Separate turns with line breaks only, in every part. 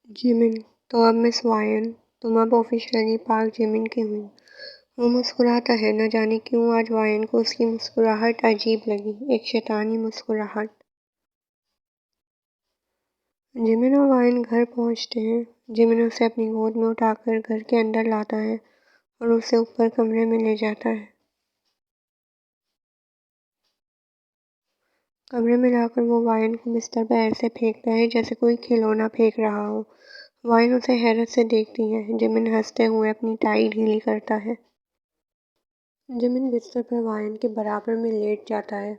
Jimin, तो अब miss वायन, तुम अब ऑफिशियली पार्क जिमिन की हुई। वो मुस्कुराता है, न जाने क्यों आज वायन को उसकी मुस्कुराहट अजीब लगी, एक शैतानी मुस्कुराहट। जिमिन और वायन घर पहुंचते हैं। जिमिन उसे अपनी गोद में उठाकर घर के अंदर लाता है और उसे ऊपर कमरे में ले जाता है। कमरे में लाकर वो वायन को बिस्तर पर ऐसे फेंकता है जैसे कोई खिलौना फेंक रहा हो। वायन उसे हैरत से देखती है। जिमिन हंसते हुए अपनी टाई ढीली करता है। जिमिन बिस्तर पर वायन के बराबर में लेट जाता है।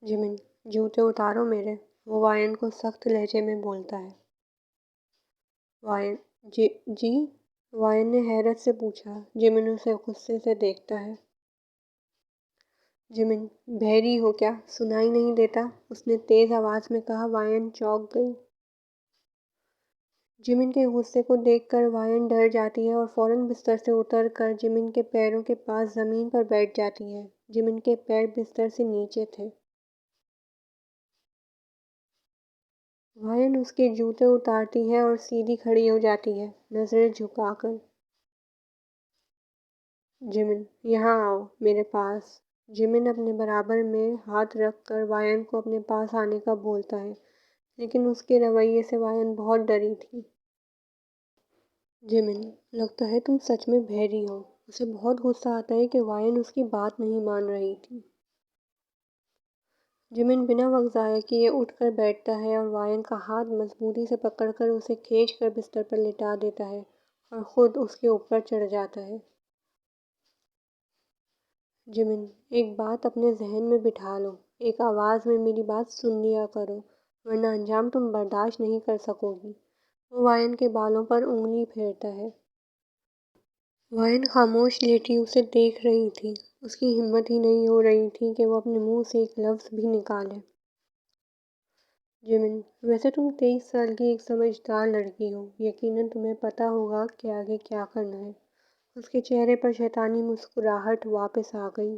जिमिन, जूते उतारो मेरे, वो वायन को सख्त लहजे में बोलता है। वायन, जी? वायन ने हैरत से पूछा। जिमिन उसे गुस्से से देखता है। जिमिन, बहरी हो क्या, सुनाई नहीं देता? उसने तेज आवाज में कहा। वायन चौंक गई। जिमिन के गुस्से को देखकर वायन डर जाती है और फौरन बिस्तर से उतरकर जिमिन के पैरों के पास जमीन पर बैठ जाती है। जिमिन के पैर बिस्तर से नीचे थे। वायन उसके जूते उतारती है और सीधी खड़ी हो जाती है, नजरें झुकाकर। जिमिन, यहाँ आओ मेरे पास। जिमिन अपने बराबर में हाथ रखकर वायन को अपने पास आने का बोलता है, लेकिन उसके रवैये से वायन बहुत डरी थी। जिमिन, लगता है तुम सच में बहरी हो। उसे बहुत गुस्सा आता है कि वायन उसकी बात नहीं मान रही थी। जिमिन बिना वक्त ज़ाया किए उठकर बैठता है और वायन का हाथ मजबूती से पकड़कर उसे खींचकर बिस्तर पर लिटा देता है और खुद उसके ऊपर चढ़ जाता है। जिमिन, एक बात अपने जहन में बिठा लो, एक आवाज़ में मेरी बात सुन लिया करो, वरना अंजाम तुम बर्दाश्त नहीं कर सकोगी। वो वायन के बालों पर उंगली फेरता है। वायन खामोश लेटी उसे देख रही थी। उसकी हिम्मत ही नहीं हो रही थी कि वो अपने मुंह से एक लफ्ज़ भी निकाले। जिमिन, वैसे तुम 23 साल की एक समझदार लड़की हो, यकीनन तुम्हें पता होगा कि आगे क्या करना है। उसके चेहरे पर शैतानी मुस्कुराहट वापस आ गई।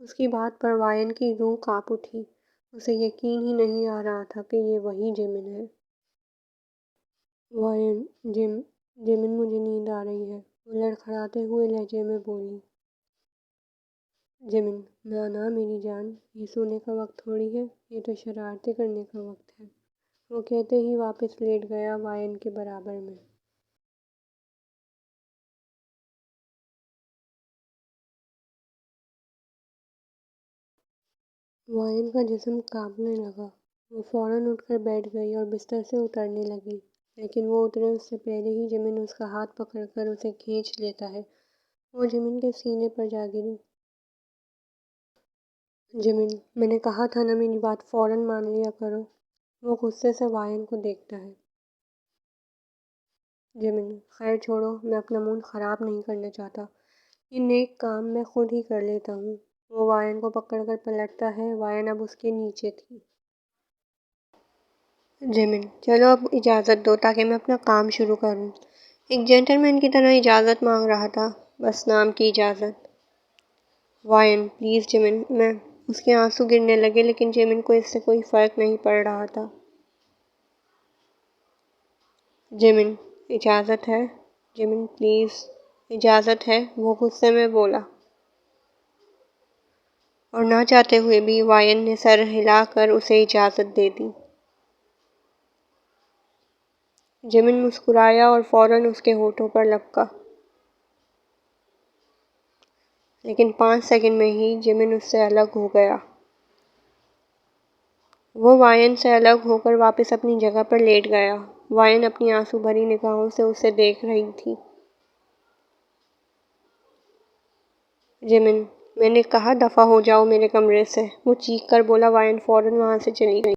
उसकी बात पर वायन की रूह कांप उठी। उसे यकीन ही नहीं आ रहा था कि ये वही जिमिन है। वायन, जिमिन मुझे नींद आ रही है, वो लड़खड़ाते हुए लहजे में बोली। जिमिन, ना ना मेरी जान, ये सोने का वक्त थोड़ी है, ये तो शरारतें करने का वक्त है। वो कहते ही वापस लेट गया वायन के बराबर में। वायन का जिस्म कांपने लगा। वो फौरन उठकर बैठ गई और बिस्तर से उतरने लगी, लेकिन वो उतरे उससे पहले ही जिमिन उसका हाथ पकड़कर उसे खींच लेता है। वो जिमिन के सीने पर जा गिरी। जिमिन, मैंने कहा था ना मेरी बात फौरन मान लिया करो। वो गुस्से से वायन को देखता है। जिमिन, खैर छोड़ो, मैं अपना मूड ख़राब नहीं करना चाहता। ये नेक काम मैं खुद ही कर लेता हूँ। वो वायन को पकड़कर पलटता है। वायन अब उसके नीचे थी। जिमिन, चलो अब इजाज़त दो ताकि मैं अपना काम शुरू करूँ। एक जेंटलमैन की तरह इजाज़त मांग रहा था, बस नाम की इजाज़त। वायन, प्लीज़ जिमिन। मैं उसके आंसू गिरने लगे, लेकिन जिमिन को इससे कोई फ़र्क नहीं पड़ रहा था। जिमिन, इजाज़त है। जिमिन प्लीज़, इजाज़त है, वो गुस्से में बोला। और ना चाहते हुए भी वायन ने सर हिलाकर उसे इजाज़त दे दी। जिमिन मुस्कुराया और फौरन उसके होठों पर लपका, लेकिन 5 सेकंड में ही जिमिन उससे अलग हो गया। वो वायन से अलग होकर वापस अपनी जगह पर लेट गया। वायन अपनी आंसू भरी निगाहों से उसे देख रही थी। जिमिन, मैंने कहा दफ़ा हो जाओ मेरे कमरे से, वो चीख कर बोला। वायन फौरन वहाँ से चली गई।